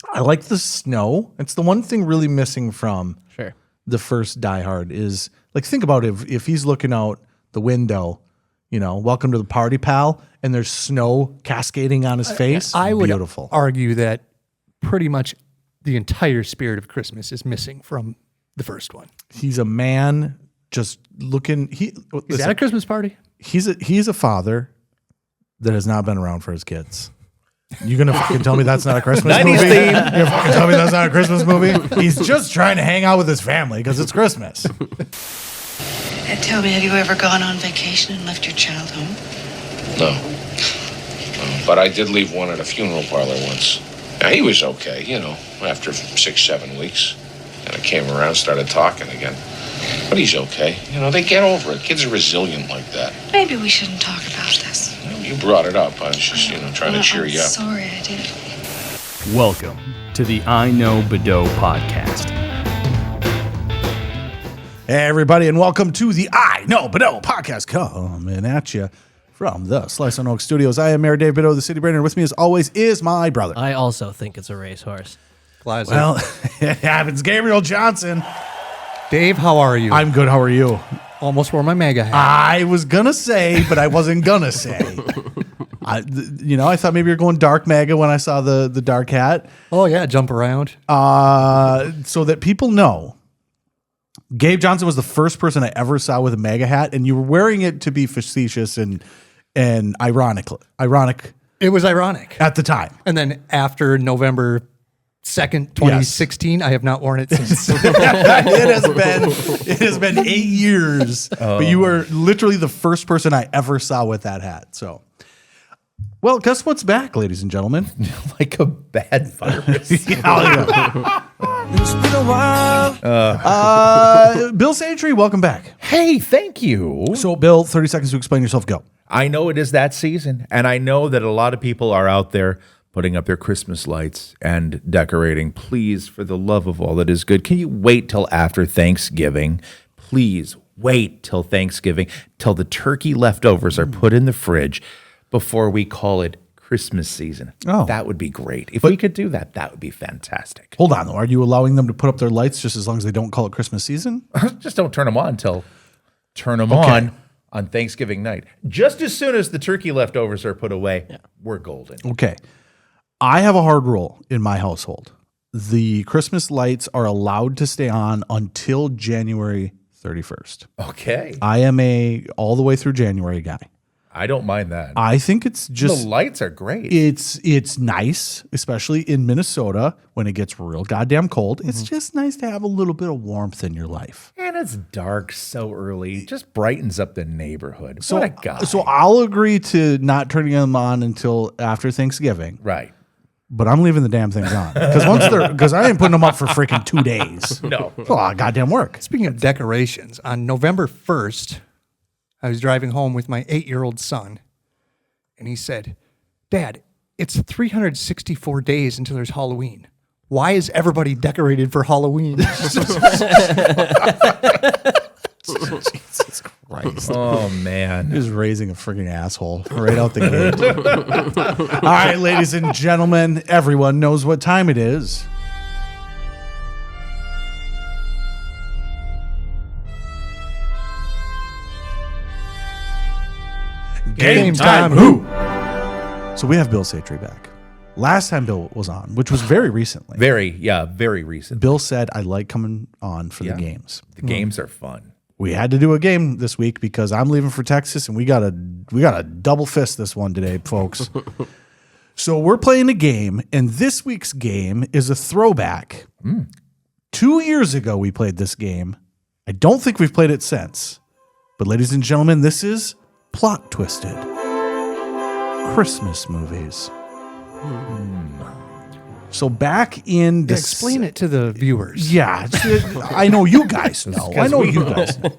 I like the snow. It's the one thing really missing from Sure. the first Die Hard is, like, think about if he's looking out the window, welcome to the party, pal, and there's snow cascading on his face. I would Beautiful. argue that pretty much the entire spirit of Christmas is missing from the first one. He's a man just looking. Is that a Christmas party? He's a father that has not been around for his kids. You gonna fucking tell me that's not a Christmas movie? 90s theme. You gonna fucking tell me that's not a Christmas movie? He's just trying to hang out with his family because it's Christmas. And tell me, have you ever gone on vacation and left your child home? No. But I did leave one at a funeral parlor once. Now, he was okay, after 6-7 weeks. And I came around, started talking again. But he's okay. They get over it. Kids are resilient like that. Maybe we shouldn't talk about this. You brought it up. I was just, trying to cheer I'm you up. sorry I did. Welcome to the iKnowBadeaux podcast. Hey, everybody, and welcome to the iKnowBadeaux podcast, coming at you from the Slice on Oak Studios. I am Mayor Dave Badeaux, the city brainer. With me, as always, is my brother. I also think it's a racehorse. Well, it happens. Gabriel Johnson. Dave, how are you? I'm good. How are you? Almost wore my MAGA hat. I was gonna say, but I wasn't gonna say. I thought maybe you're going dark MAGA when I saw the dark hat. Oh, yeah, jump around. So that people know, Gabe Johnson was the first person I ever saw with a MAGA hat, and you were wearing it to be facetious and ironic It was ironic. at the time. And then after November 2nd, 2016, I have not worn it since. It has been 8 years, but you were literally the first person I ever saw with that hat. So, well, guess what's back, ladies and gentlemen? Like a bad virus. It's been a while. Bill Satre, welcome back. Hey, thank you. So, Bill, 30 seconds to explain yourself. Go. I know it is that season, and I know that a lot of people are out there putting up their Christmas lights and decorating. Please, for the love of all that is good, can you wait till after Thanksgiving? Please wait till Thanksgiving, till the turkey leftovers are put in the fridge before we call it Christmas season. Oh. That would be great. If we could do that, that would be fantastic. Hold on, though. Are you allowing them to put up their lights just as long as they don't call it Christmas season? Just don't turn them on on Thanksgiving night. Just as soon as the turkey leftovers are put away, we're golden. Okay. I have a hard rule in my household. The Christmas lights are allowed to stay on until January 31st. Okay. I am a all the way through January guy. I don't mind that. I think it's just the lights are great. It's nice, especially in Minnesota when it gets real goddamn cold. It's just nice to have a little bit of warmth in your life. And it's dark so early. It just brightens up the neighborhood. What a guy. So I'll agree to not turning them on until after Thanksgiving. Right. But I'm leaving the damn things on because I ain't putting them up for freaking 2 days. No. It's a lot of goddamn work. Speaking of decorations, on November 1st, I was driving home with my 8-year-old son, and he said, "Dad, it's 364 days until there's Halloween. Why is everybody decorated for Halloween?" Jesus Christ. Oh, man. Just raising a freaking asshole right out the gate. All right, ladies and gentlemen, everyone knows what time it is. Game time who? So we have Bill Satre back. Last time Bill was on, which was very recently, Very recent. Bill said, I like coming on for the games. The games are fun. We had to do a game this week because I'm leaving for Texas, and we got a double fist this one today, folks. So we're playing a game, and this week's game is a throwback. 2 years ago, we played this game. I don't think we've played it since. But ladies and gentlemen, this is Plot Twisted. Christmas movies. So back in Explain it to the viewers. Yeah, I know you guys know. I know you guys know.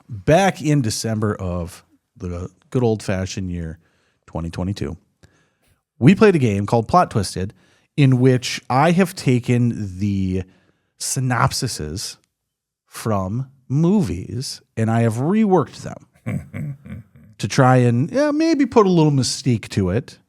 Back in December of the good old-fashioned year 2022, we played a game called Plot Twisted in which I have taken the synopsises from movies and I have reworked them to try and maybe put a little mystique to it.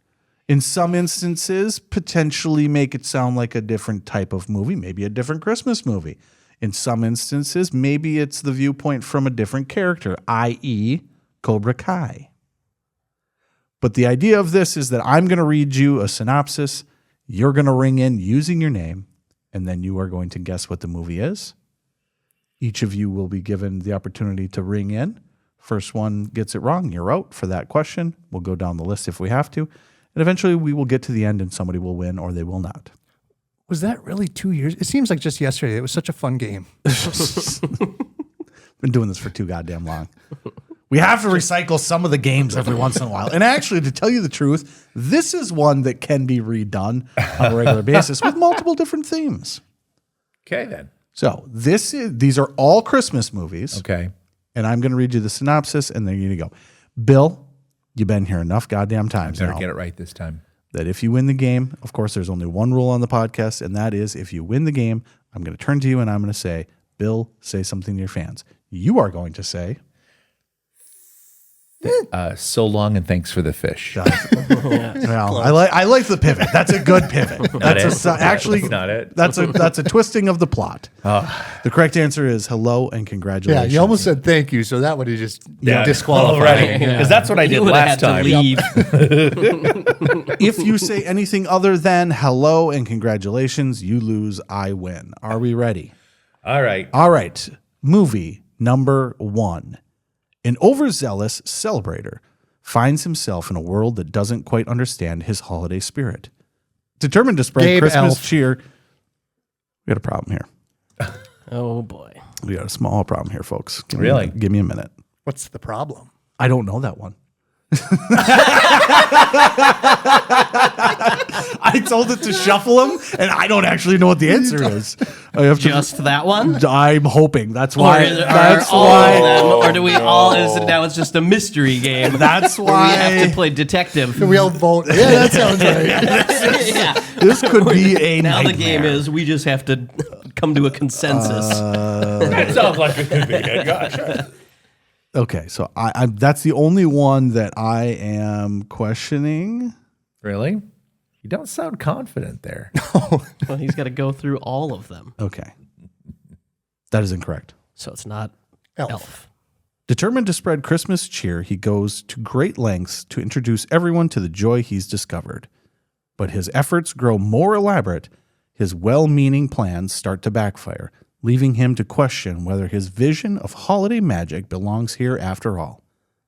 In some instances, potentially make it sound like a different type of movie, maybe a different Christmas movie. In some instances, maybe it's the viewpoint from a different character, i.e., Cobra Kai. But the idea of this is that I'm going to read you a synopsis. You're going to ring in using your name, and then you are going to guess what the movie is. Each of you will be given the opportunity to ring in. First one gets it wrong, you're out for that question. We'll go down the list if we have to. And eventually we will get to the end and somebody will win or they will not. Was that really 2 years? It seems like just yesterday. It was such a fun game. Been doing this for too goddamn long. We have to recycle some of the games every once in a while. And actually, to tell you the truth, this is one that can be redone on a regular basis with multiple different themes. Okay, then. So these are all Christmas movies. Okay. And I'm going to read you the synopsis, and then you're going to go. Bill, you've been here enough goddamn times Better now get it right this time. that if you win the game, of course, there's only one rule on the podcast, and that is if you win the game, I'm going to turn to you and I'm going to say, Bill, say something to your fans. You are going to say, So long and thanks for the fish. well, I like the pivot. That's a good pivot. That's not it. That's a twisting of the plot. The correct answer is hello and congratulations. Yeah, you almost said thank you, so that would have just disqualified. Right. Because that's what I did You would've last had to time. leave. If you say anything other than hello and congratulations, you lose, I win. Are we ready? All right. All right. Movie number 1. An overzealous celebrator finds himself in a world that doesn't quite understand his holiday spirit. Determined to spread Gabe Christmas Elf. cheer. We got a problem here. Oh boy. We got a small problem here, folks. Really? Give me a minute. What's the problem? I don't know that one. I told it to shuffle them, and I don't actually know what the answer is. I have to, Just that one? I'm hoping. That's why. Or That's all why. of them? Or do we all? Is it now? It's just a mystery game. That's where we have why. to play detective. We all vote. Yeah, that sounds right. Yeah. This could be a Now nightmare. the game is we just have to come to a consensus. That sounds like it could be. Gosh. Okay, so I that's the only one that I am questioning. Really? You don't sound confident there. Well, he's got to go through all of them. Okay, that is incorrect. So it's not Elf. Elf. Determined to spread Christmas cheer, he goes to great lengths to introduce everyone to the joy he's discovered. But his efforts grow more elaborate. His well-meaning plans start to backfire, leaving him to question whether his vision of holiday magic belongs here after all.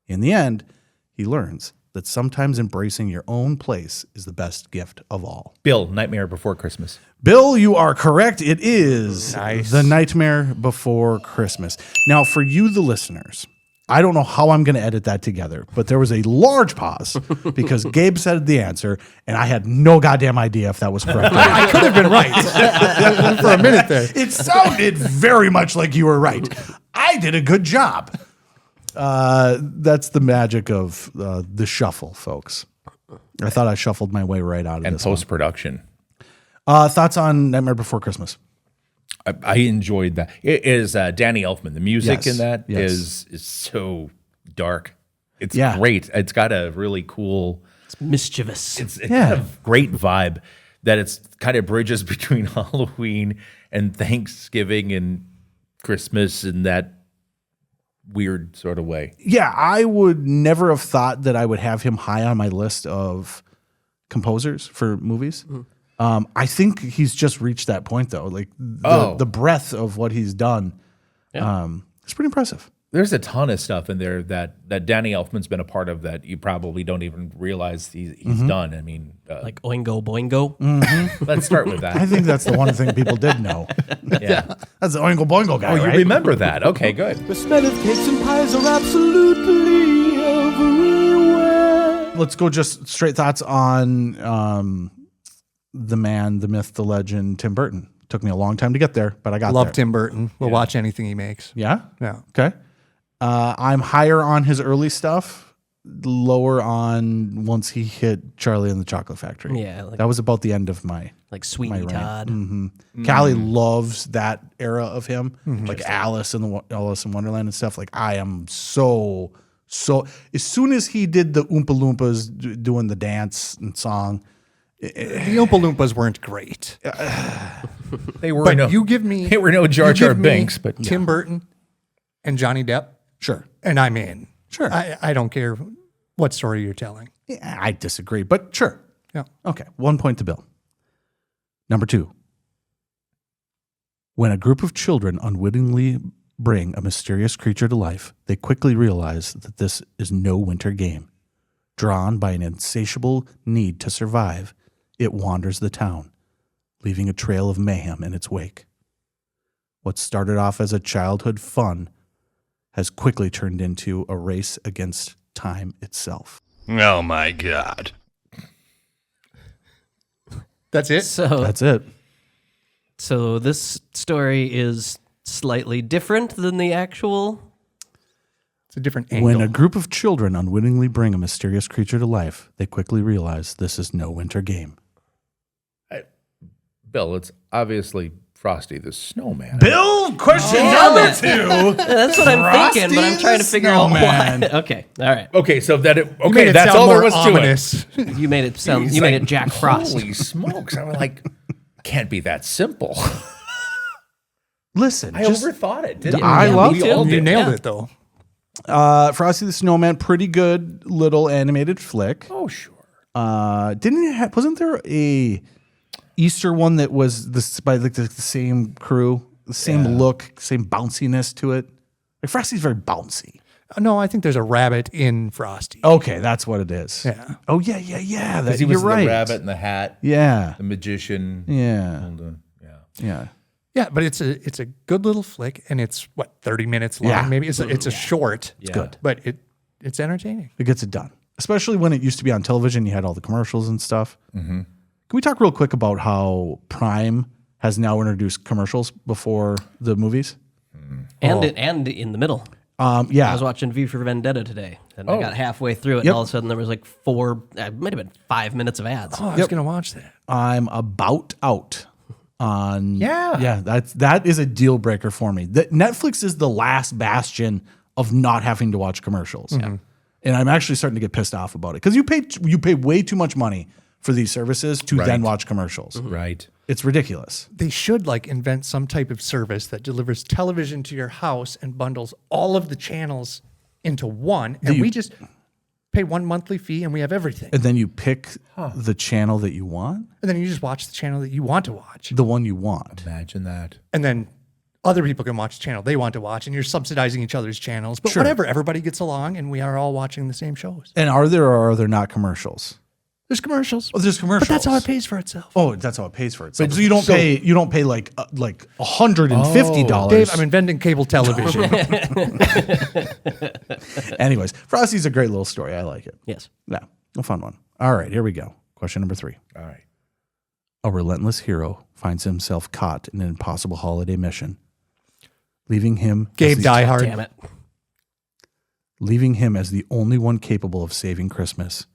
In the end, he learns that sometimes embracing your own place is the best gift of all. Bill, Nightmare Before Christmas. Bill, you are correct. It is Nice. The Nightmare Before Christmas. Now, for you, the listeners, I don't know how I'm going to edit that together, but there was a large pause because Gabe said the answer, and I had no goddamn idea if that was correct. I could have been right for a minute there. It sounded very much like you were right. I did a good job. That's the magic of the shuffle, folks. I thought I shuffled my way right out of And this one. post-production. Thoughts on Nightmare Before Christmas? I enjoyed that. It is Danny Elfman. The music Yes, in that yes. is so dark. It's Yeah. great. It's got a really cool, It's mischievous. it's Yeah. got a great vibe that it's kind of bridges between Halloween and Thanksgiving and Christmas in that weird sort of way. Yeah, I would never have thought that I would have him high on my list of composers for movies. I think he's just reached that point, though. Like the breadth of what he's done, it's pretty impressive. There's a ton of stuff in there that Danny Elfman's been a part of that you probably don't even realize he's done. I mean, Like Oingo Boingo. let's start with I that. think that's the one thing people did know. Yeah. That's the Oingo Boingo guy, Oh, you right? remember that? Okay, good. The smell of cakes and pies are absolutely everywhere. Let's go just straight thoughts on the man, the myth, the legend, Tim Burton. Took me a long time to get there, but I got Love there. Tim Burton. We'll watch anything he makes. Yeah? Yeah. Okay. I'm higher on his early stuff, lower on once he hit Charlie and the Chocolate Factory. Yeah, like- that was about the end of my Sweeney rant. Todd. Callie loves that era of him, like Alice in Wonderland and stuff. Like I am so So as soon as he did the Oompa Loompas doing the dance and song, The Oompa Loompas weren't great. They were But you give me... they were no Jar you Jar give me Binks, but Tim Burton and Johnny Depp, sure. and I'm in. Sure. I don't care what story you're telling. Yeah, I disagree, but sure. Yeah. Okay, 1 point to Bill. Number 2. When a group of children unwittingly bring a mysterious creature to life, they quickly realize that this is no winter game. Drawn by an insatiable need to survive, it wanders the town, leaving a trail of mayhem in its wake. What started off as a childhood fun has quickly turned into a race against time itself. Oh my God. That's it? So That's it. so this story is slightly different than the actual. It's a different angle. When a group of children unwittingly bring a mysterious creature to life, they quickly realize this is no winter game. Bill, it's obviously Frosty the Snowman. Bill, question number 2. That's what I'm thinking, but I'm Frosty trying to the figure out why. Snowman. Okay, all right. Okay, so that You made okay, it that's sound all there more was ominous. You made it sound. He's You made like, it Jack Frost. Holy smokes! I was like, can't be that simple. Listen, I overthought it. Didn't I Yeah, loved me it. too. You nailed Yeah. it, though. Frosty the Snowman, pretty good little animated flick. Oh sure. Wasn't there a Easter one that was this by like the same crew, the same look, same bounciness to it? Like Frosty's very bouncy. No, I think there's a rabbit in Frosty. Okay, that's what it is. Yeah. Oh yeah. Because he You're was right. the rabbit and the hat, Yeah. the magician. Yeah. and the- yeah. Yeah. Yeah, but it's a good little flick, and it's, 30 minutes long? Yeah. Maybe it's a short. It's good. But it's entertaining. It gets it done. Especially when it used to be on television, you had all the commercials and stuff. Mm-hmm. Can we talk real quick about how Prime has now introduced commercials before the movies? And in the middle. I Yeah. was watching V for Vendetta today, and I got halfway through it, Yep. and all of a sudden there was like it might have been 5 minutes of ads. Oh, I was going to watch that. I'm about out on. Yeah. That is a deal breaker for me. Netflix is the last bastion of not having to watch commercials. And I'm actually starting to get pissed off about it because you pay way too much money for these services to then watch commercials. Right. It's ridiculous. They should invent some type of service that delivers television to your house and bundles all of the channels into one, and we just pay one monthly fee and we have everything. And then you pick the channel that you want, And then you just watch the channel that you want to watch. the one you want. Imagine that. And then other people can watch the channel they want to watch, and you're subsidizing each other's channels. But Sure. whatever, everybody gets along, and we are all watching the same shows. And are there or are there not commercials? There's commercials. Oh, there's commercials. But that's how it pays for itself. Oh, that's how it pays for itself. So you don't pay like $150. Dave, I'm inventing cable television. Anyways, Frosty's a great little story. I like it. Yes. Yeah, a fun one. All right, here we go. Question number 3. All right. A relentless hero finds himself caught in an impossible holiday mission, leaving him Gabe as Die Hard. Damn it. leaving him as the only one capable of saving Christmas.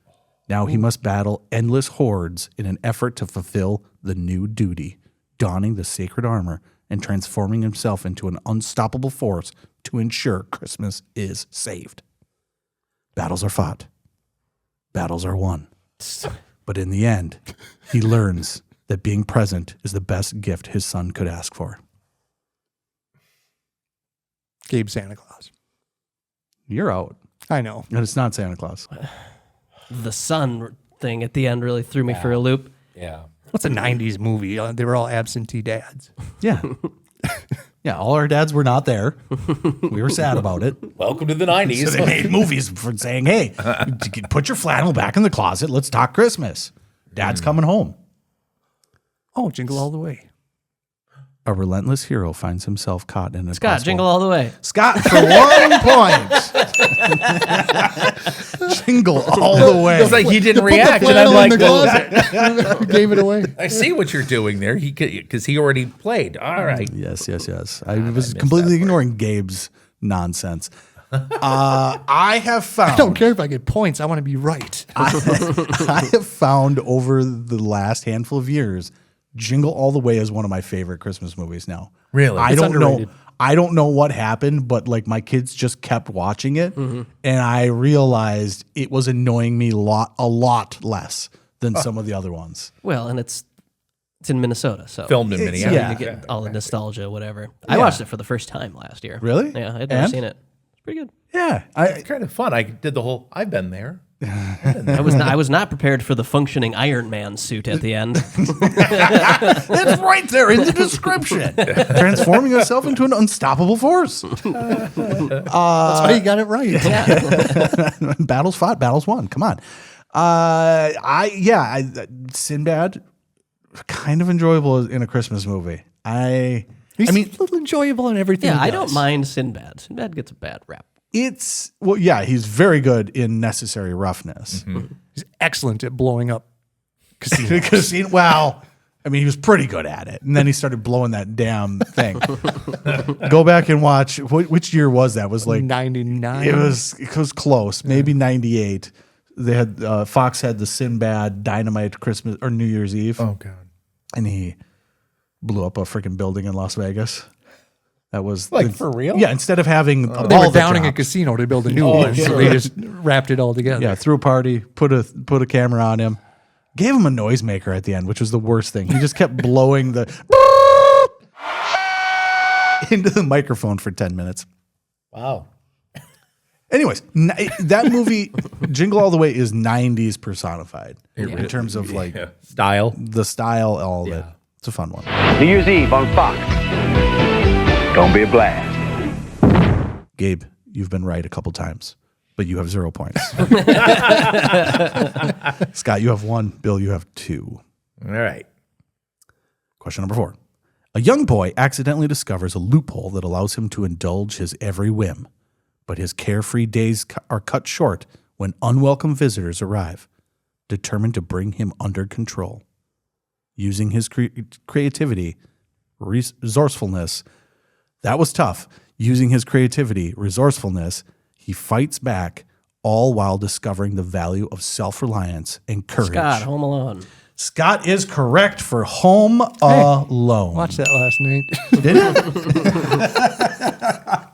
Now he must battle endless hordes in an effort to fulfill the new duty, donning the sacred armor and transforming himself into an unstoppable force to ensure Christmas is saved. Battles are fought. Battles are won. But in the end, he learns that being present is the best gift his son could ask for. Gabe Santa Claus. You're out. I know. And it's not Santa Claus. The sun thing at the end really threw me for a loop. Yeah. What's a 90s movie? They were all absentee dads. Yeah. Yeah, all our dads were not there. We were sad about it. Welcome to the 90s. So they made movies for saying, hey, put your flannel back in the closet. Let's talk Christmas. Dad's coming home. Oh, Jingle All the Way. A relentless hero finds himself caught in a Scott, jingle all the way. Scott for 1 point. Jingle all the way. It's like he didn't react, and I'm like, well, You gave it away. I see what you're doing there. Because he already played. All right. Yes. I was completely ignoring Gabe's nonsense. I have found. I don't care if I get points. I want to be right. I have found over the last handful of years, Jingle All the Way is one of my favorite Christmas movies now. Really? I It's don't underrated. know. I don't know what happened, but like my kids just kept watching it, and I realized it was annoying me a lot less than some of the other ones. Well, and it's in Minnesota, so Filmed in Minneapolis. yeah. you get all the nostalgia, whatever. I watched it for the first time last year. Really? Yeah, I'd never And? seen it. It's pretty good. Yeah, It's kind of fun. I did the whole. I've been there. I was not prepared for the functioning Iron Man suit at the end. it's right there in the description. Transforming yourself into an unstoppable force. That's why you got it right. Battles fought, battles won. Come on. Sinbad, kind of enjoyable in a Christmas movie. He's a little enjoyable in everything. Yeah, he I does. don't mind Sinbad. Sinbad gets a bad rap. He's very good in Necessary Roughness. He's excellent at blowing up casinos. He was pretty good at it. And then he started blowing that damn thing. Go back and watch. Which year was that? It was like 99. It was close. Maybe 98. They had Fox had the Sinbad Dynamite Christmas or New Year's Eve. Oh God! And he blew up a freaking building in Las Vegas. That was for real? Yeah. Instead of having a They ball were that downing a dropped. casino to build a new one, so they just wrapped it all together. Yeah, threw a party, put a camera on him, gave him a noisemaker at the end, which was the worst thing. He just kept blowing the into the microphone for 10 minutes. Wow. Anyways, that movie, Jingle All the Way, is 90s personified in terms of like Style. the style, all of it. It's a fun one. New Year's Eve on Fox. Gonna be a blast. Gabe, you've been right a couple times, but you have 0 points. Scott, you have 1. Bill, you have 2. All right. Question number 4. A young boy accidentally discovers a loophole that allows him to indulge his every whim, but his carefree days are cut short when unwelcome visitors arrive, determined to bring him under control. Using his creativity, resourcefulness, that was tough. Using his creativity, resourcefulness, he fights back, all while discovering the value of self-reliance and courage. Scott, Home Alone. Scott is correct for Home Alone. Watch that last night. Did it?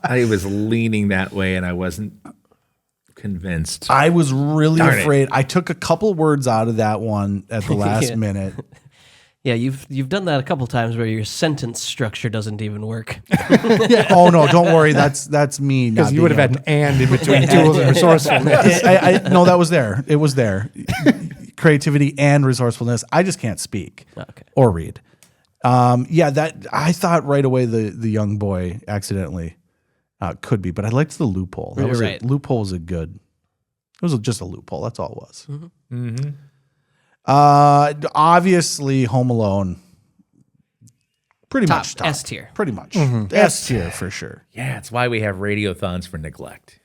I was leaning that way, and I wasn't convinced. I was really Darn it. afraid. I took a couple words out of that one at the last Yeah. minute. Yeah, you've done that a couple times where your sentence structure doesn't even work. Oh no, don't worry. That's me. Because you would have had an and in between tools and resourcefulness. No, that was there. It was there. Creativity and resourcefulness. I just can't speak or read. That I thought right away the young boy accidentally could be, but I liked the loophole. That was right. Loophole was a good. It was just a loophole. That's all it was. Mm-hmm. Obviously, Home Alone. Pretty Top, much top. S tier. Pretty much S tier for sure. Yeah, it's why we have radiothons for neglect.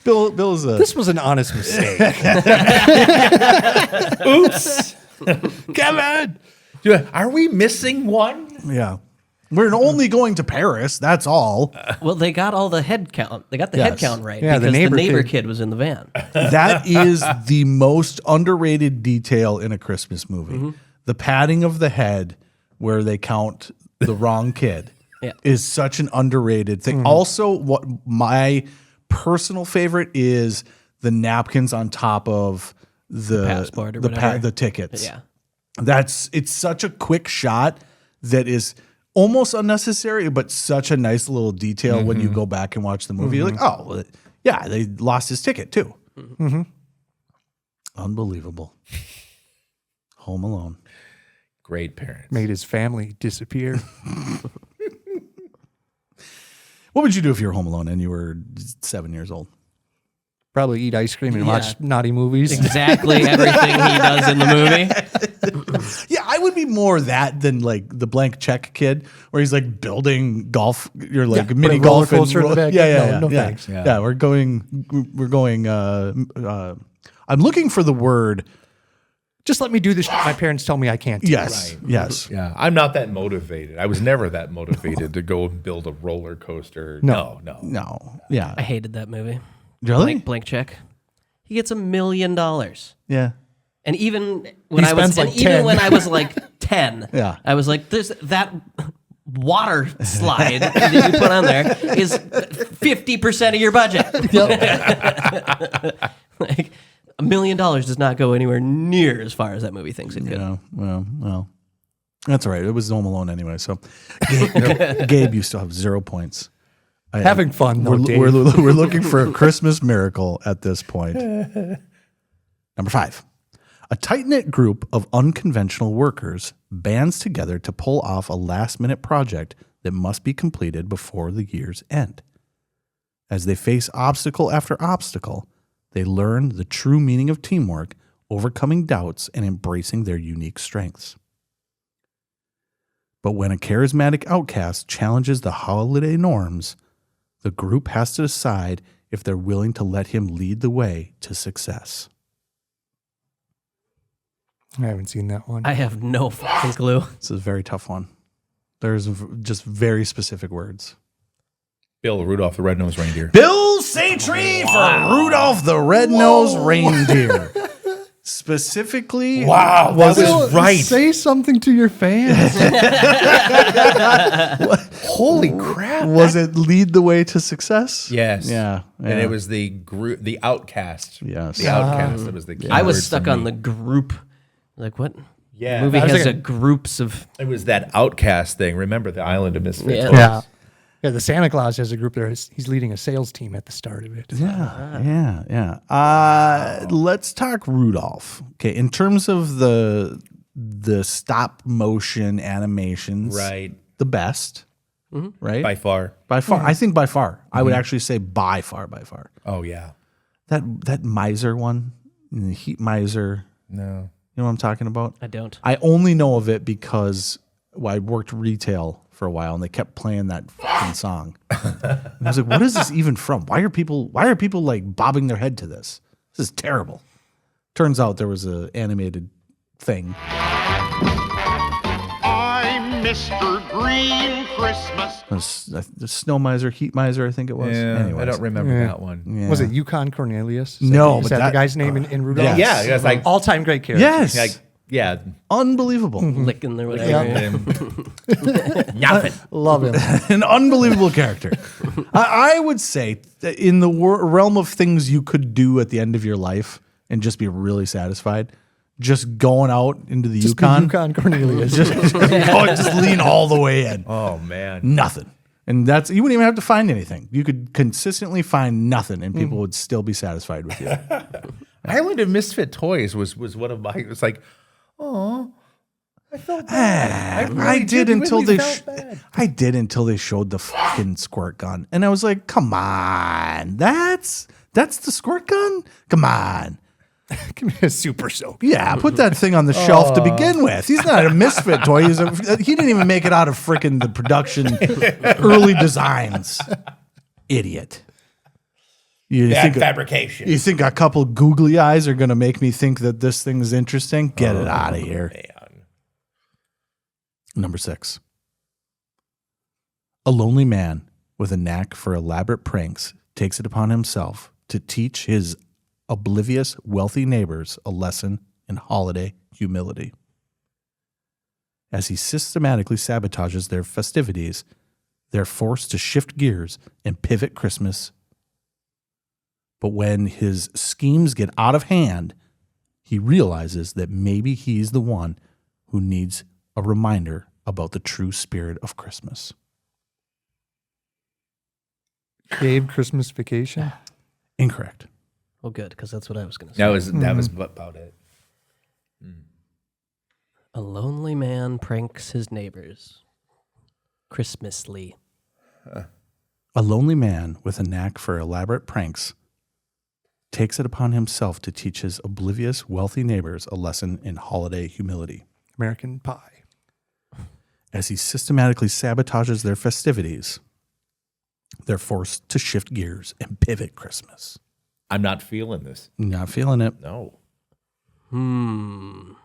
Bill's a. This was an honest mistake. Oops. Kevin! Are we missing one? Yeah. We're only going to Paris. That's all. Well, they got all the head count. They got the head count right Yeah, the because the neighbor neighbor kid. kid was in the van. That is the most underrated detail in a Christmas movie. The patting of the head where they count the wrong kid is such an underrated thing. Also, what my personal favorite is the napkins on top of the passport or whatever. the tickets. Yeah. It's such a quick shot that is almost unnecessary, but such a nice little detail when you go back and watch the movie. You're like, oh, well, yeah, they lost his ticket too. Unbelievable. Home Alone. Great parents. Made his family disappear. What would you do if you were home alone and you were 7 years old? Probably eat ice cream and Yeah. watch naughty movies. Exactly everything he does in the movie. Yeah, I would be more that than like the blank check kid where he's like building golf. You're like Yeah, mini put a roller golf. and coaster in the back. Yeah, No, yeah. thanks. Yeah, we're going. I'm looking for the word. Just let me do this. My parents tell me I can't. Do. Yes, yes. Yeah, I'm not that motivated. I was never that motivated to go and build a roller coaster. No. No. Yeah. I hated that movie. Really? Blank check. He gets $1 million. Yeah. And even when He I was, spends like and even 10. when I was like 10, Yeah. I was like, "There's that water slide that you put on there is 50% of your budget." Like $1 million does not go anywhere near as far as that movie thinks it could. Yeah, well, that's all right. It was Home Alone anyway. So, Gabe, you still have 0 points. Having fun, though, Dave. We're looking for a Christmas miracle at this point. Number 5. A tight-knit group of unconventional workers bands together to pull off a last-minute project that must be completed before the year's end. As they face obstacle after obstacle, they learn the true meaning of teamwork, overcoming doubts, and embracing their unique strengths. But when a charismatic outcast challenges the holiday norms, the group has to decide if they're willing to let him lead the way to success. I haven't seen that one. I have no fucking clue. This is a very tough one. There's just very specific words. Bill, Rudolph the Red-Nosed Reindeer. Bill Satre for Rudolph the Red-Nosed Reindeer. Specifically, Wow, was that it was right. Say something to your fans. Holy crap. was it lead the way to success? Yes. Yeah. And it was the group, the outcast. Yes. The outcast. That was the key I was word stuck for on me. the group. Like what? Yeah. Movie I was has thinking- groups of. It was that outcast thing. Remember the Island of Misfits? Yeah. Toys? Yeah, the Santa Claus has a group there. He's leading a sales team at the start of it. Yeah. Let's talk Rudolph. Okay, in terms of the stop motion animations, Right. the best, right? By far. By far, I think by far. I would actually say by far. Oh, yeah. That miser one, the heat miser. No. You know what I'm talking about? I don't. I only know of it because I worked retail for a while, and they kept playing that fucking song. And I was like, "What is this even from? Why are people like bobbing their head to this? This is terrible." Turns out there was an animated thing. I'm Mr. Green Christmas. The Snow Miser, Heat Miser, I think it was. Yeah, Anyways. I don't remember Yeah. that one. Yeah. Was it Yukon Cornelius? No, is but that that- the guy's name in Rudolph? Yes. Yeah, it was like, All-time great character. Yes. like yeah. Unbelievable. Licking or whatever. Nothing. Love him. An unbelievable character. I would say that in the realm of things you could do at the end of your life and just be really satisfied, just going out into the Just the Yukon, Yukon Cornelius. just lean all the way in. Oh, man. Nothing. And you wouldn't even have to find anything. You could consistently find nothing and people would still be satisfied with you. Island of Misfit Toys was one of my, it was like, oh, I felt bad. I did until really they felt bad. I did until they showed the fucking squirt gun. And I was like, come on. That's the squirt gun? Come on. Give me a super soak. Yeah, put that thing on the shelf to begin with. He's not a misfit toy. He didn't even make it out of frickin' the production early designs. Idiot. Fabrication. You think a couple googly eyes are going to make me think that this thing is interesting? Get it out of here. Man. Number 6. A lonely man with a knack for elaborate pranks takes it upon himself to teach his oblivious, wealthy neighbors a lesson in holiday humility. As he systematically sabotages their festivities, they're forced to shift gears and pivot Christmas. But when his schemes get out of hand, he realizes that maybe he's the one who needs a reminder about the true spirit of Christmas. Gabe, Christmas Vacation. Incorrect. Oh, good, because that's what I was going to say. That was about it. A lonely man pranks his neighbors. Christmasly. A lonely man with a knack for elaborate pranks takes it upon himself to teach his oblivious, wealthy neighbors a lesson in holiday humility. American Pie. As he systematically sabotages their festivities, they're forced to shift gears and pivot Christmas. I'm not feeling this. Not feeling it. No. When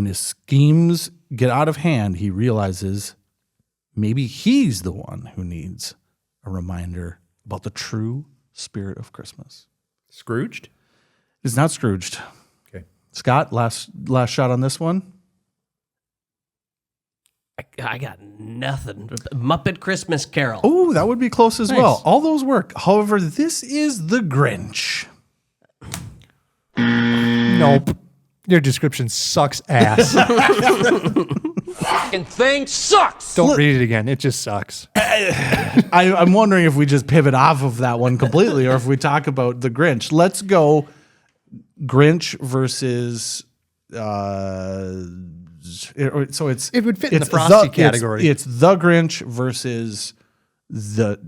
his schemes get out of hand, he realizes maybe he's the one who needs a reminder about the true spirit of Christmas. Scrooged? It's not Scrooged. Scott, last shot on this one. I got nothing. Muppet Christmas Carol. Oh, that would be close as well. All those work. However, this is The Grinch. Nope. Your description sucks ass. Fucking thing sucks. Don't read it again. It just sucks. I'm wondering if we just pivot off of that one completely or if we talk about The Grinch. Let's go Grinch versus... so it's It would fit in the Frosty category. It's The Grinch versus the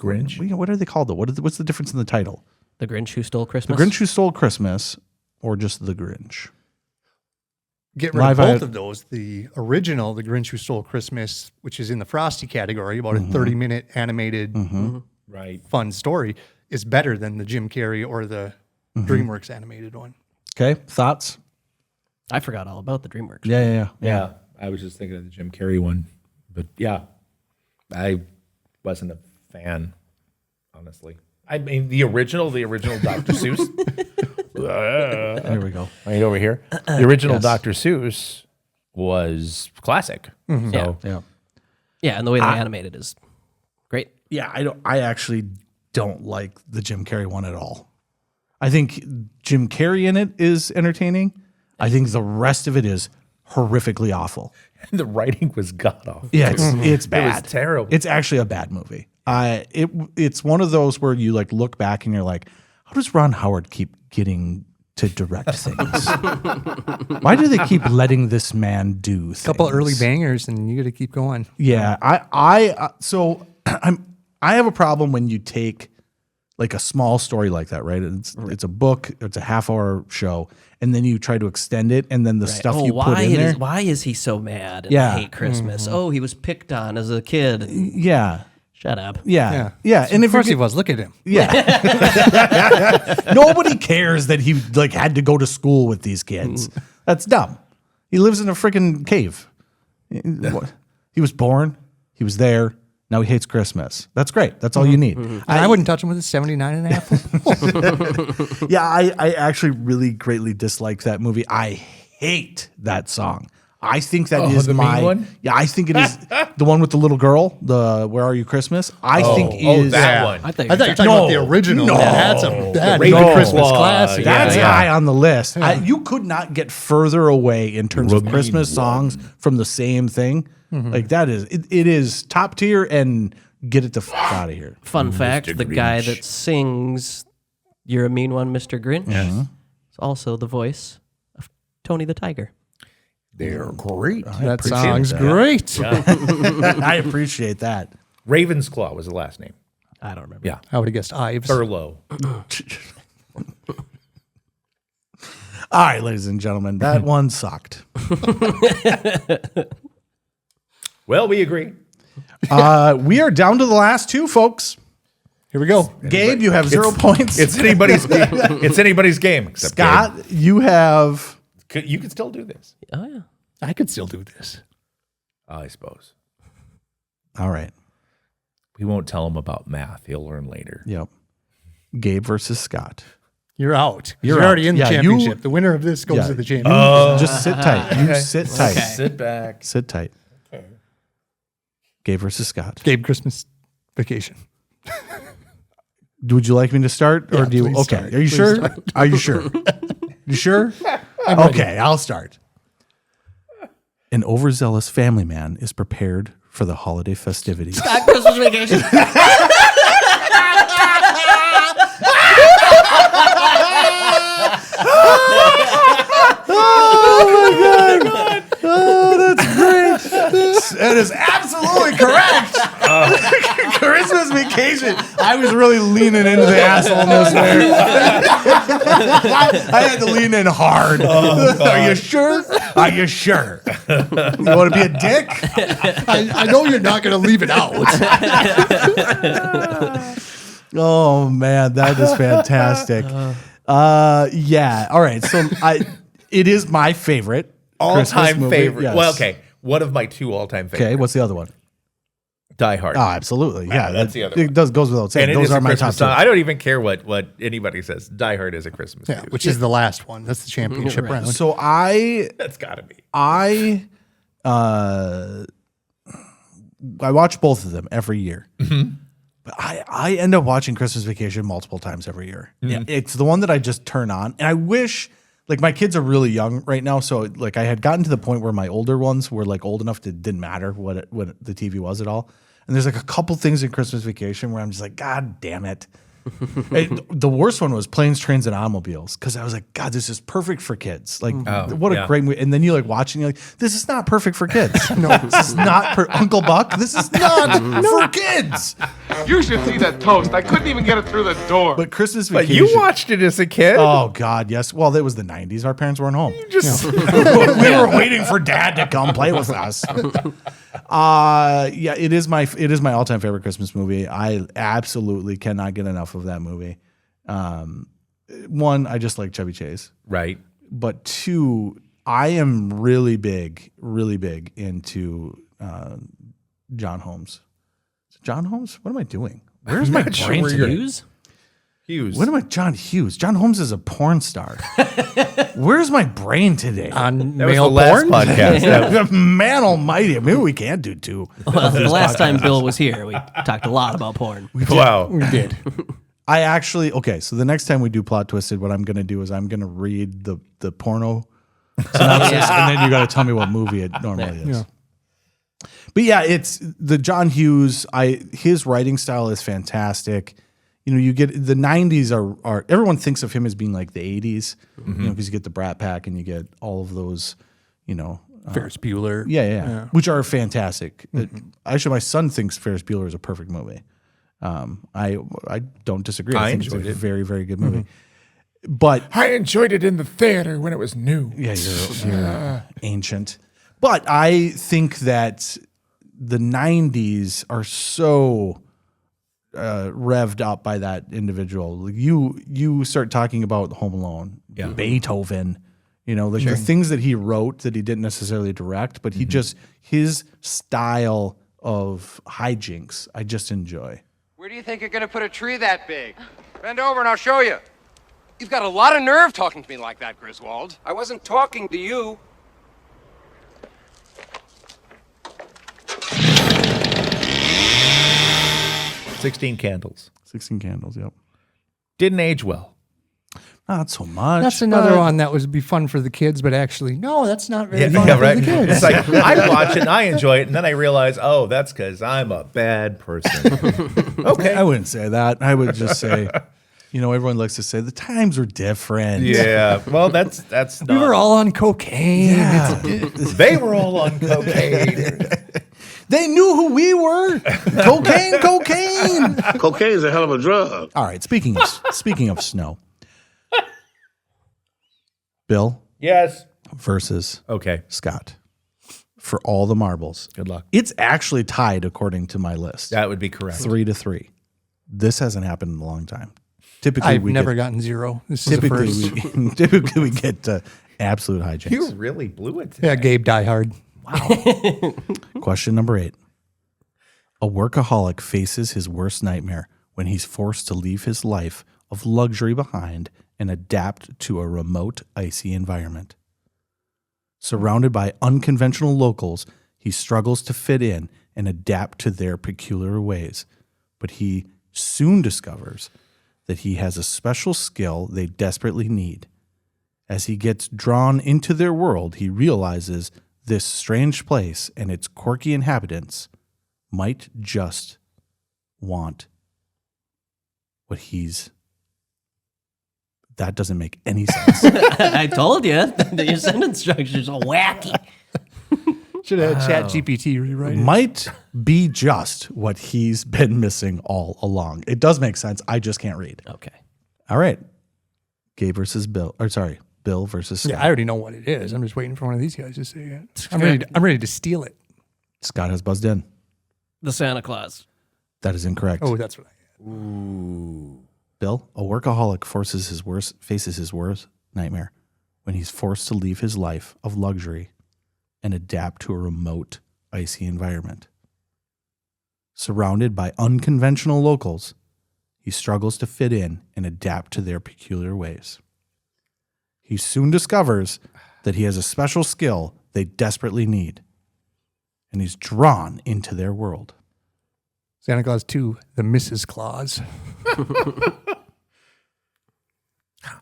Grinch? What are they called though? What's the difference in the title? The Grinch Who Stole Christmas. The Grinch Who Stole Christmas, or just The Grinch? Get rid of both of those. The original, The Grinch Who Stole Christmas, which is in the Frosty category, about a 30-minute animated, Right. fun story, is better than the Jim Carrey or the DreamWorks animated one. Okay, thoughts? I forgot all about the DreamWorks. Yeah. I was just thinking of the Jim Carrey one. But yeah, I wasn't a fan, honestly. I mean, the original Dr. Seuss. There we go. Right over here. The original Dr. Seuss was classic. So Yeah, and the way they animate it is great. Yeah, I actually don't like the Jim Carrey one at all. I think Jim Carrey in it is entertaining. I think the rest of it is horrifically awful. the writing was god awful. Yeah, it's bad. It was terrible. It's actually a bad movie. It's one of those where you like look back and you're like, how does Ron Howard keep getting to direct things? Why do they keep letting this man do things? A couple early bangers, and you got to keep going. Yeah, I have a problem when you take like a small story like that, right? It's a book, it's a half-hour show, and then you try to extend it, and then the stuff you put in there. Why is he so mad and Yeah. hate Christmas? Oh, he was picked on as a kid. Yeah. Shut up. Yeah. So And of course he was. Look at him. Yeah. Nobody cares that he like had to go to school with these kids. That's dumb. He lives in a freaking cave. He was born. He was there. Now he hates Christmas. That's great. That's all you need. I wouldn't touch him with a 79 and a half. Yeah, I actually really greatly dislike that movie. I hate that song. I think that is the my mean one? Yeah, I think it is the one with the little girl, the Where Are You Christmas? I think is that one. I thought you were talking about the original. No. That's a Raven Christmas Claw. classic. That's Yeah. high on the list. You could not get further away in terms of Christmas songs from the same thing. Like that is it is top tier, and get it the fuck out of here. Fun fact, the guy that sings You're a Mean One, Mr. Grinch is also the voice of Tony the Tiger. They're great. That song's great. I appreciate that. Raven's Claw was the last name. I don't remember. Yeah. I would have guessed Ives. Furlough. All right, ladies and gentlemen, that one sucked. Well, we agree. We are down to the last two, folks. Here we go. Gabe, you have 0 points. It's anybody's game. It's anybody's game. Except Scott, you have. you can still do this. Oh, yeah. I could still do this. I suppose. All right. We won't tell him about math. He'll learn later. Yep. Gabe versus Scott. You're out. You're already out. in the Yeah, championship. The winner of this goes Yeah. to the championship. Just sit tight. You sit tight. Sit back. Sit tight. Gabe versus Scott. Gabe Christmas Vacation. Would you like me to start, or Yeah, do you? please Okay. start. Are you Please sure? start. Are you sure? You sure? Okay, I'll start. An overzealous family man is prepared for the holiday festivities. Got Christmas Vacation. That is absolutely correct. Christmas Vacation. I was really leaning into the assholeness there. I had to lean in hard. Are you sure? Are you sure? You want to be a dick? I know you're not going to leave it out. Oh man, that is fantastic. Yeah. All right. So it is my favorite Christmas All-time movie. favorite. Yes. Well, okay. One of my two all-time favorites. Okay. What's the other one? Die Hard. Oh, absolutely. Yeah, that's the other one. It goes without saying. And it Those is are a my top Christmas two. song. I don't even care what anybody says. Die Hard is a Christmas Yeah, movie. which is the last one. That's the championship round. So That's got to be. I watch both of them every year. But I end up watching Christmas Vacation multiple times every year. Yeah, it's the one that I just turn on. And I wish, like, my kids are really young right now. So, like, I had gotten to the point where my older ones were, like, old enough that it didn't matter what the TV was at all. And there's, like, a couple things in Christmas Vacation where I'm just like, God damn it. The worst one was Planes, Trains, and Automobiles, because I was like, God, this is perfect for kids. Like, what a great movie. And then you like watch and you're like, this is not perfect for kids. No, this is not Uncle Buck. This is not for kids. You should see that toast. I couldn't even get it through the door. But Christmas But Vacation. you watched it as a kid? Oh God, yes. Well, it was the '90s. Our parents weren't home. Just we were waiting for Dad to come play with us. Yeah, it is my all-time favorite Christmas movie. I absolutely cannot get enough of that movie. One, I just like Chevy Chase. Right. But two, I am really big into John Holmes. Is it John Holmes? What am I doing? Where's my brain today? Hughes. What am I? John Hughes. John Holmes is a porn star. Where's my brain today? On That was male the last porn? podcast. Man almighty. Maybe we can't do two. Well, the last time Bill was here, we talked a lot about porn. Wow. We did. I actually, okay, so the next time we do Plot Twisted, what I'm going to do is I'm going to read the porno synopsis, and then you got to tell me what movie it normally is. Yeah. But yeah, it's the John Hughes. His writing style is fantastic. You know, you get the '90s are everyone thinks of him as being like the '80s, you know, because you get the Brat Pack and you get all of those, you know, Ferris Bueller. yeah, which are fantastic. Actually, my son thinks Ferris Bueller is a perfect movie. I don't disagree. I think enjoyed it's a it. very, very good movie. But I enjoyed it in the theater when it was new. yeah, you're ancient. But I think that the '90s are so revved up by that individual. Like you start talking about Home Alone, Beethoven, you know, like the things that he wrote that he didn't necessarily direct, but he just his style of hijinks I just enjoy. Where do you think you're going to put a tree that big? Bend over and I'll show you. You've got a lot of nerve talking to me like that, Griswold. I wasn't talking to you. "16 Candles." 16 Candles, yep. Didn't age well. Not so much. That's another one that would be fun for the kids, but actually, no, that's not very fun Yeah, for right. the kids. It's like I watch it and I enjoy it, and then I realize, oh, that's because I'm a bad person. Okay. I wouldn't say that. I would just say, you know, everyone likes to say the times were different. Yeah. Well, that's not. We were all on cocaine. Yeah. They were all on cocaine. They knew who we were. Cocaine. Cocaine's a hell of a drug. All right. Speaking of snow, Bill Yes. versus Okay. Scott for all the marbles. Good luck. It's actually tied according to my list. That would be correct. 3-3. This hasn't happened in a long time. Typically, I've never gotten zero. This is the first. Typically we get absolute hijinks. You really blew it today. Yeah, Gabe Die Hard. Question number 8. A workaholic faces his worst nightmare when he's forced to leave his life of luxury behind and adapt to a remote, icy environment. Surrounded by unconventional locals, he struggles to fit in and adapt to their peculiar ways. But he soon discovers that he has a special skill they desperately need. As he gets drawn into their world, he realizes this strange place and its quirky inhabitants might just want what he's... That doesn't make any sense. I told you that your sentence structures are wacky. Should have had ChatGPT rewrite it. Might be just what he's been missing all along. It does make sense. I just can't read. Okay. All right. Gabe versus Bill. Or sorry, Bill versus Scott. Yeah, I already know what it is. I'm just waiting for one of these guys to say it. I'm ready to steal it. Scott has buzzed in. The Santa Claus. That is incorrect. Oh, that's what I had. Ooh. Bill, a workaholic faces his worst nightmare when he's forced to leave his life of luxury and adapt to a remote, icy environment. Surrounded by unconventional locals, he struggles to fit in and adapt to their peculiar ways. He soon discovers that he has a special skill they desperately need, and he's drawn into their world. Santa Claus 2, the Mrs. Claus.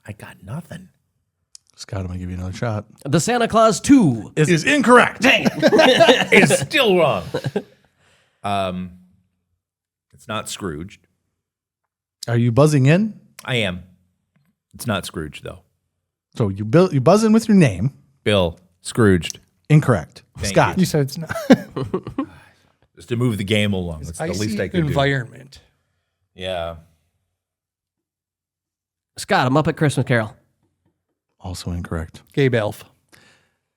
I got nothing. Scott, I'm going to give you another shot. The Santa Claus 2 is incorrect. Dang. It's still wrong. It's not Scrooged. Are you buzzing in? I am. It's not Scrooge, though. So you buzz in with your name. Bill, Scrooged. Incorrect. Thank Scott. You said it's not. Just to move the game along. That's the least I could environment. do. Yeah. Scott, I'm up at Christmas Carol. Also incorrect. Gabe Elf.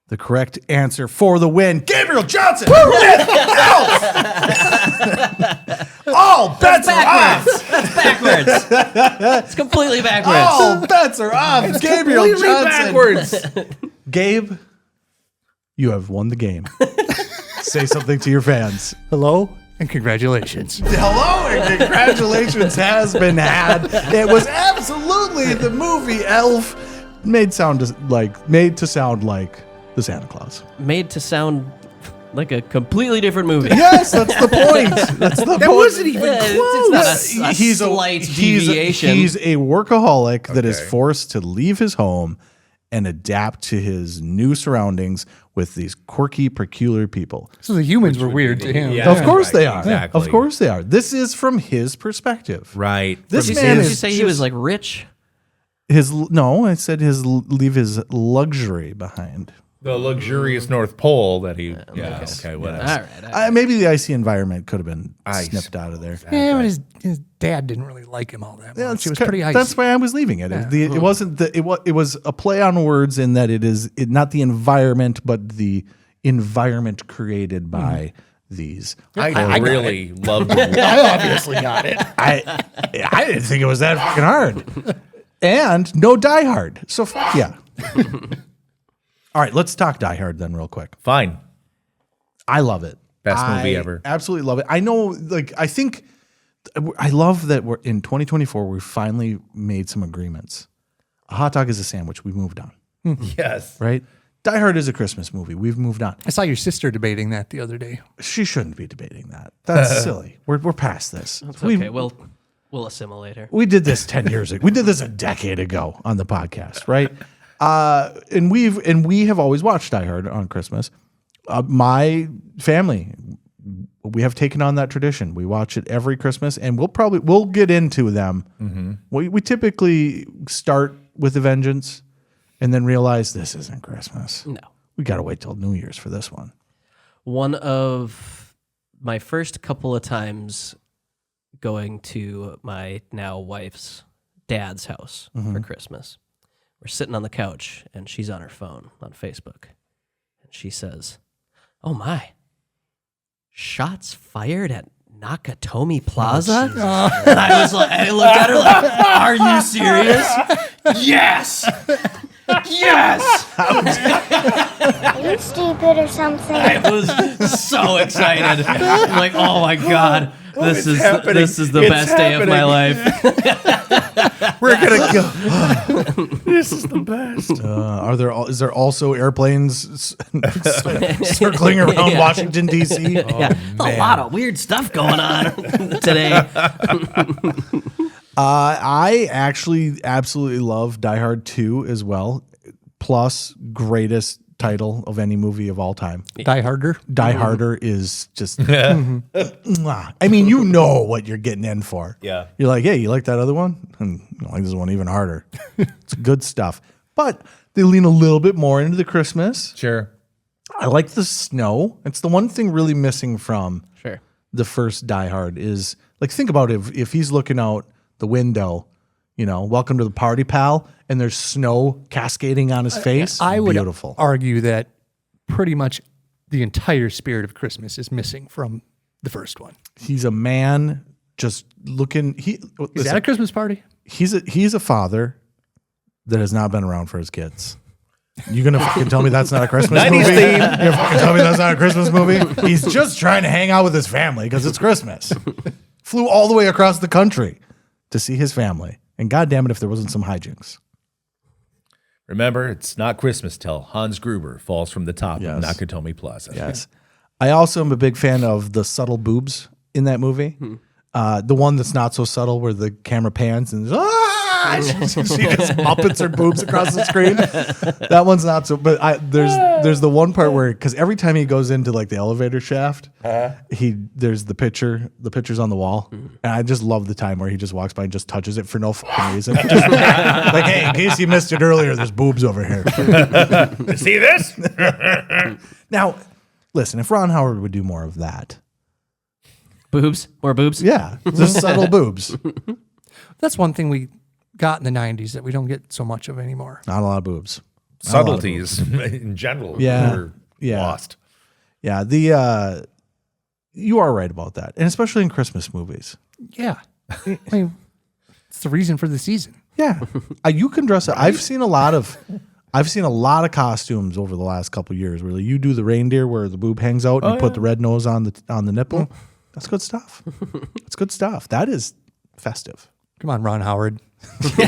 The correct answer for the win, Gabriel Johnson. All bets are off. That's backwards. It's completely backwards. All bets are off. Gabriel Johnson. Backwards. Gabe, you have won the game. Say something to your fans. Hello and congratulations. Hello and congratulations has been had. It was absolutely the movie Elf made to sound like the Santa Claus. Made to sound like a completely different movie. Yes, that's the point. That's the point. That wasn't even close. It's not a slight deviation. He's a workaholic that is forced to leave his home and adapt to his new surroundings with these quirky, peculiar people. So the humans were weird to him. Yeah, of course they are. Exactly. Of course they are. This is from his perspective. Right. This Did man you is say he was like rich? I said leave his luxury behind. The luxurious North Pole that he... Yeah, okay, whatever. All right. Maybe the icy environment could have been snipped out of there. Yeah, but his dad didn't really like him all that much. It was pretty icy. That's why I was leaving it. It wasn't it was a play on words in that it is not the environment, but the environment created by these. I really loved it. I obviously got it. I didn't think it was that fucking hard. And no Die Hard. So fuck yeah. All right, let's talk Die Hard then real quick. Fine. I love it. Best movie ever. Absolutely love it. I know, I love that we're in 2024, we finally made some agreements. A hot dog is a sandwich. We moved on. Yes. Right? Die Hard is a Christmas movie. We've moved on. I saw your sister debating that the other day. She shouldn't be debating that. That's silly. We're past this. It's okay. We'll assimilate her. We did this 10 years ago. We did this a decade ago on the podcast, right? And we have always watched Die Hard on Christmas. My family, we have taken on that tradition. We watch it every Christmas, and we'll get into them. Mm-hmm. We typically start with a vengeance, and then realize this isn't Christmas. No, we got to wait till New Year's for this one. One of my first couple of times going to my now wife's dad's house for Christmas. We're sitting on the couch, and she's on her phone on Facebook. And she says, "Oh, my. Shots fired at Nakatomi Plaza?" And I looked at her like, "Are you serious?" "Yes! Yes!" Are you stupid or something? I was so excited. I'm like, "Oh, my God. This is the best day of my life." We're gonna go. This is the best. Is there also airplanes circling around Washington D.C.? A lot of weird stuff going on today. I actually absolutely love Die Hard 2 as well. Plus, greatest title of any movie of all time. Die Harder. Die Harder is just. I mean, you know what you're getting in for. Yeah. You're like, hey, you like that other one? And I like this one even harder. It's good stuff. But they lean a little bit more into the Christmas. Sure. I like the snow. It's the one thing really missing from Sure. the first Die Hard is, like, think about if he's looking out the window, welcome to the party, pal, and there's snow cascading on his face. I would Beautiful. argue that pretty much the entire spirit of Christmas is missing from the first one. He's a man just looking. Is that a Christmas party? He's a father that has not been around for his kids. You gonna fucking tell me that's not a Christmas 90s movie? theme. You gonna fucking tell me that's not a Christmas movie? He's just trying to hang out with his family because it's Christmas. Flew all the way across the country to see his family. And goddamn it if there wasn't some hijinks. Remember, it's not Christmas till Hans Gruber falls from the top of Nakatomi Plaza. Yes. I also am a big fan of the subtle boobs in that movie. The one that's not so subtle where the camera pans and she just muppets her boobs across the screen. That one's not so, but there's the one part where, because every time he goes into like the elevator shaft, there's the picture's on the wall, and I just love the time where he just walks by and just touches it for no fucking reason. Like, hey, in case you missed it earlier, there's boobs over here. See this? Now, listen, if Ron Howard would do more of that. Boobs? More boobs? Yeah, just subtle boobs. That's one thing we got in the 90s that we don't get so much of anymore. Not a lot of boobs. Subtleties in general were lost. Yeah, you are right about that, and especially in Christmas movies. Yeah. I mean, it's the reason for the season. Yeah, you can dress up. I've seen a lot of costumes over the last couple of years where you do the reindeer where the boob hangs out and you put the red nose on the nipple. That's good stuff. That's good stuff. That is festive. Come on, Ron Howard. Get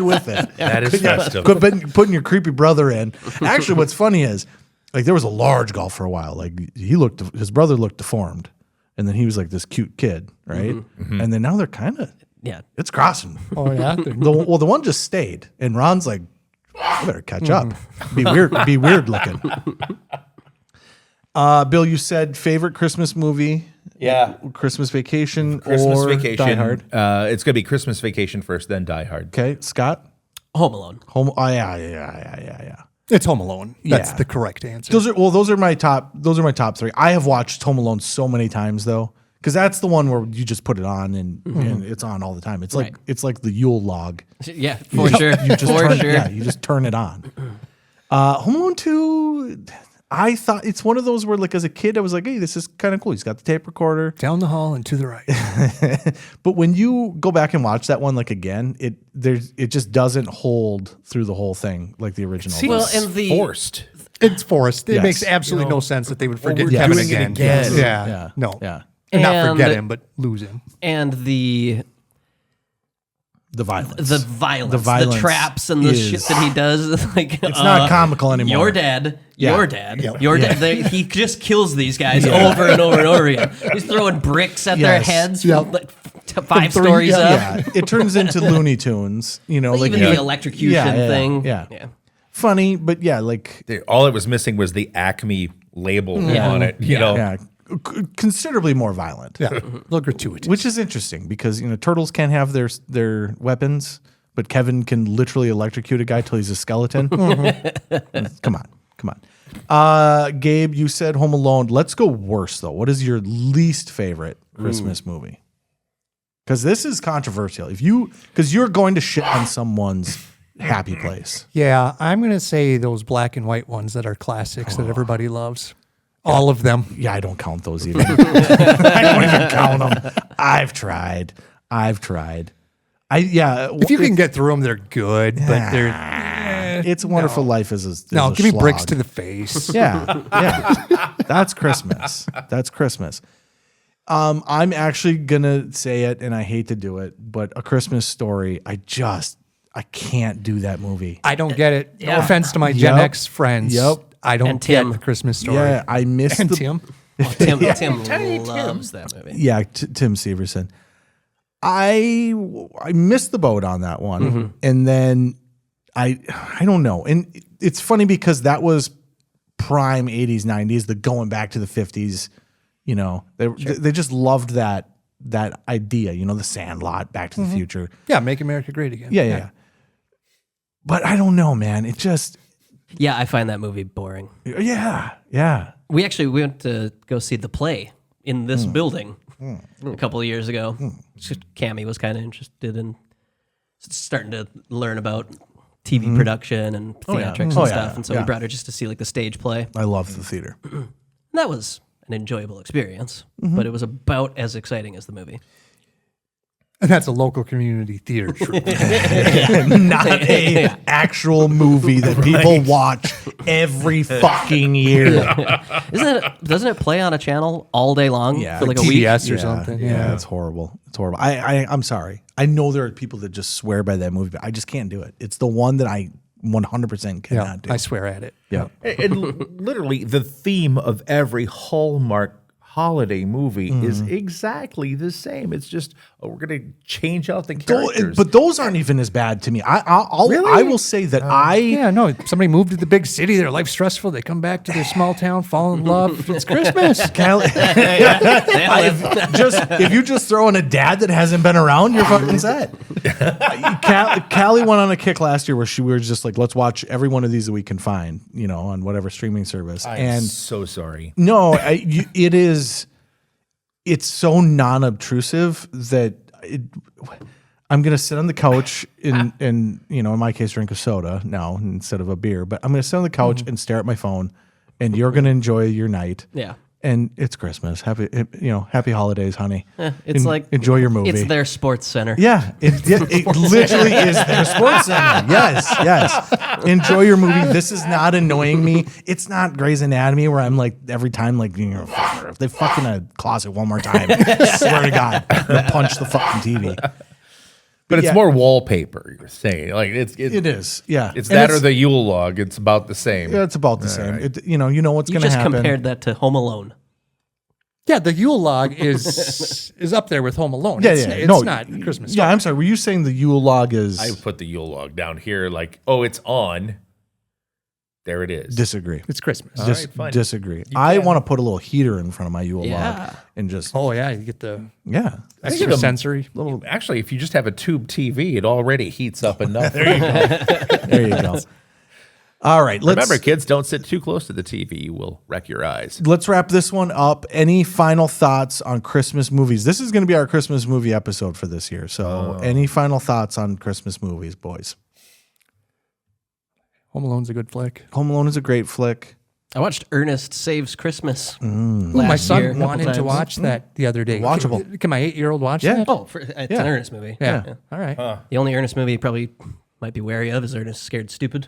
with it. That is festive. Putting your creepy brother in. Actually, what's funny is, like, there was a large golf for a while. Like, his brother looked deformed, and then he was like this cute kid, right? And then now they're kind of, it's crossing. Oh yeah. The one just stayed, and Ron's like, I better catch up. Be weird looking. Bill, you said favorite Christmas movie. Yeah. Christmas Vacation Christmas or Vacation. Die Hard. It's going to be Christmas Vacation first, then Die Hard. Okay, Scott? Home Alone. Yeah. It's Home Alone. That's the correct answer. Those are my top 3. I have watched Home Alone so many times though, because that's the one where you just put it on and it's on all the time. It's like it's like the Yule log. Yeah, for sure. You just turn it on. Home Alone 2. I thought it's one of those where, like, as a kid, I was like, hey, this is kind of cool. He's got the tape recorder. Down the hall and to the right. But when you go back and watch that one, like, again, it just doesn't hold through the whole thing like the original. Forced. It's forced. It Yes. makes absolutely no sense that they would forget we're Kevin doing it again. again. Yeah. No. Yeah. And not And- forget him, but lose him. And the violence. The traps and the shit that he does. Like, it's not comical anymore. Your dad. Yeah. Your dad. Yep. Your dad. He just kills these guys over and over and over again. He's throwing bricks at their heads from like 5 stories up. Yeah. It turns into Looney Tunes, like even the electrocution thing. Yeah. Funny, but like all it was missing was the Acme label on it. You know, yeah, considerably more violent. Yeah, a little gratuitous. Which is interesting because turtles can't have their weapons, but Kevin can literally electrocute a guy till he's a skeleton. Come on. Gabe, you said Home Alone. Let's go worse though. What is your least favorite Christmas movie? Because this is controversial. Because you're going to shit on someone's happy place. Yeah, I'm going to say those black and white ones that are classics that everybody loves. All of them. Yeah, I don't count those even. I don't even count them. I've tried. If you can get through them, they're good, but they're. It's a Wonderful Life is a give me slog. bricks to the face. Yeah. That's Christmas. I'm actually gonna say it, and I hate to do it, but A Christmas Story. I can't do that movie. I don't get it. No Yeah. offense to my Gen X friends. I don't And get Tim. the Christmas Story. Yeah, I missed And Tim. Tim loves that movie. Yeah, Tim Severson. I missed the boat on that one, and then I don't know. And it's funny because that was prime 80s, 90s, the going back to the 50s. They just loved that idea. The Sandlot, Back to the Future. Yeah, Make America Great Again. Yeah. But I don't know, man. It just Yeah, I find that movie boring. yeah. We went to go see the play in this building a couple of years ago. Cammie was kind of interested in starting to learn about TV production and theatrics and stuff, and so we brought her just to see like the stage play. I love the theater. And that was an enjoyable experience, but it was about as exciting as the movie. And that's a local community theater troupe. Not a actual movie that people watch every fucking year. Doesn't it play on a channel all day long for like a week? TBS or something. Yeah, it's horrible. It's horrible. I'm sorry. I know there are people that just swear by that movie, but I just can't do it. It's the one that I 100% cannot do. I swear at it. Yeah. And literally, the theme of every Hallmark holiday movie is exactly the same. It's just we're going to change out the characters. But those aren't even as bad to me. I will say that somebody moved to the big city, their life's stressful, they come back to their small town, fall in love, it's Christmas. If you just throw in a dad that hasn't been around, you're fucking set. Callie went on a kick last year where we were just like, let's watch every one of these that we can find, on whatever streaming service. I'm so sorry. No, it is. It's so non-obtrusive that I'm going to sit on the couch and in my case, drink a soda now instead of a beer. But I'm going to sit on the couch and stare at my phone, and you're going to enjoy your night. Yeah. And it's Christmas. Happy holidays, honey. It's like enjoy your movie. It's their sports center. Yeah, it literally is their sports center. Yes. Enjoy your movie. This is not annoying me. It's not Grey's Anatomy where I'm like every time like if they fuck in a closet one more time, I swear to God, I'm gonna punch the fucking TV. But it's more wallpaper. You're saying like it is. Yeah, it's that or the Yule log. It's about the same. Yeah, it's about the same. Right. You know what's going to happen. You just compared that to Home Alone. Yeah, the Yule log is up there with Home Alone. Yeah, it's not Christmas. Yeah, I'm sorry. Were you saying the Yule log is? I put the Yule log down here. Like, it's on. There it is. Disagree. It's Christmas. All right, fine. Disagree. I want to put a little heater in front of my Yule log and just. Oh yeah, you get the extra sensory little. Actually, if you just have a tube TV, it already heats up enough. There you go. There you go. All right. Remember, kids, don't sit too close to the TV. You will wreck your eyes. Let's wrap this one up. Any final thoughts on Christmas movies? This is going to be our Christmas movie episode for this year. So, any final thoughts on Christmas movies, boys? Home Alone's a good flick. Home Alone is a great flick. I watched Ernest Saves Christmas. My son wanted to watch that the other day. Watchable. Can my 8-year-old watch that? Oh, it's an Ernest movie. Yeah. All right. The only Ernest movie he probably might be wary of is Ernest Scared Stupid.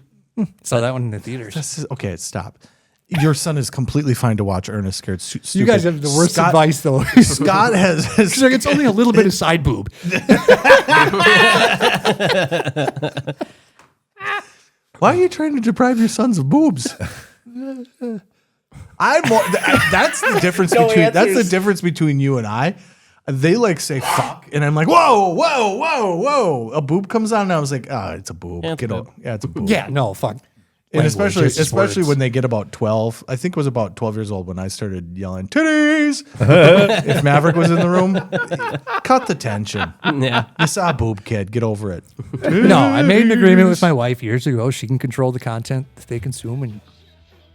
Saw that one in the theaters. Okay, stop. Your son is completely fine to watch Ernest Scared Stupid. You guys have the worst advice, though. Scott has it's only a little bit of side boob. Why are you trying to deprive your sons of boobs? That's the difference the difference between you and I. They like say fuck, and I'm like, whoa. A boob comes on, and I was like, it's a boob. Yeah, it's a boob. Yeah, no, fuck. And especially when they get about 12. I think it was about 12 years old when I started yelling, titties! If Maverick was in the room, cut the tension. Yeah. You saw a boob, kid. Get over it. No, I made an agreement with my wife years ago. She can control the content that they consume, and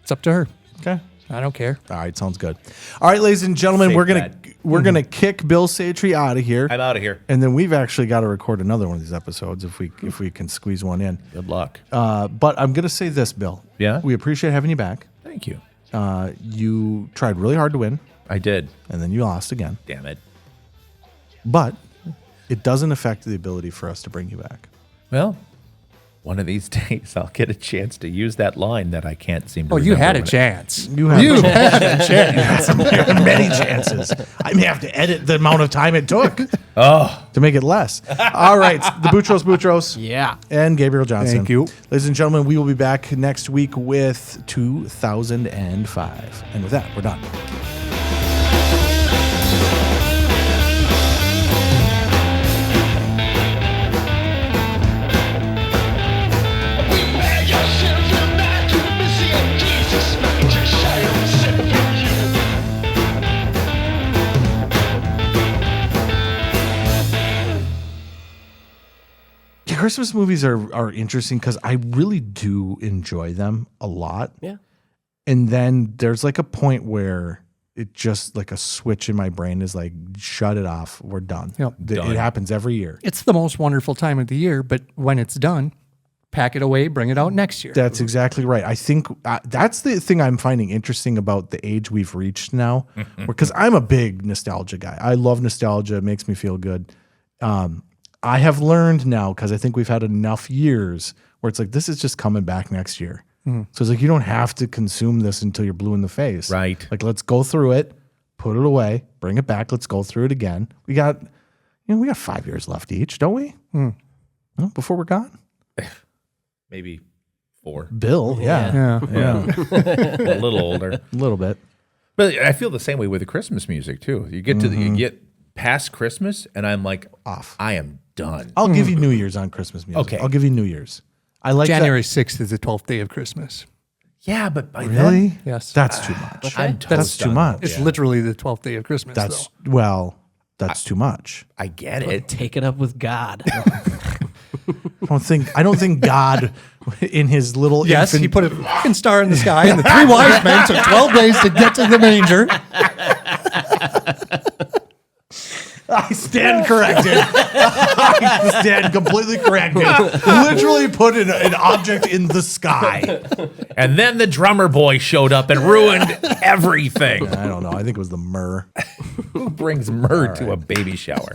it's up to her. Okay. I don't care. All right, sounds good. All right, ladies and gentlemen, we're gonna kick Bill Satre out of here. I'm out of here. And then we've actually got to record another one of these episodes if we can squeeze one in. Good luck. But I'm gonna say this, Bill. Yeah? We appreciate having you back. Thank you. You tried really hard to win. I did. And then you lost again. Damn it. But it doesn't affect the ability for us to bring you back. Well, one of these days I'll get a chance to use that line that I can't seem to remember. You had a chance. You had a chance. Many chances. I may have to edit the amount of time it took to make it less. All right. The Boutros. Yeah. And Gabriel Johnson. Thank you. Ladies and gentlemen, we will be back next week with 2005. And with that, we're done. Christmas movies are interesting because I really do enjoy them a lot. Yeah. And then there's like a point where it just like a switch in my brain is like, shut it off. We're done. Yep. It happens every year. It's the most wonderful time of the year, but when it's done, pack it away, bring it out next year. That's exactly right. I think that's the thing I'm finding interesting about the age we've reached now, because I'm a big nostalgia guy. I love nostalgia. It makes me feel good. I have learned now, because I think we've had enough years where it's like, this is just coming back next year. So it's like, you don't have to consume this until you're blue in the face. Right. Like, let's go through it, put it away, bring it back. Let's go through it again. We got 5 years left each, don't we? Well, before we're gone. Maybe 4. Bill, yeah. A little older. A little bit. But I feel the same way with the Christmas music too. You get you get past Christmas, and I'm like, off. I am done. I'll give you New Year's on Christmas music. Okay. I'll give you New Year's. I like January 6th is the 12th day of Christmas. Yeah, but by Really? then, Yes. That's too much. I'm That's too much. It's literally the 12th day of Christmas, That's though. that's too much. I get it. Take it up with God. I don't think God in his little Yes, infant, he put a fucking star in the sky, and the 3 wise men took 12 days to get to the manger. I stand corrected. I stand completely corrected. Literally put an object in the sky. And then the drummer boy showed up and ruined everything. I don't know. I think it was the myrrh. Who brings myrrh to a baby shower?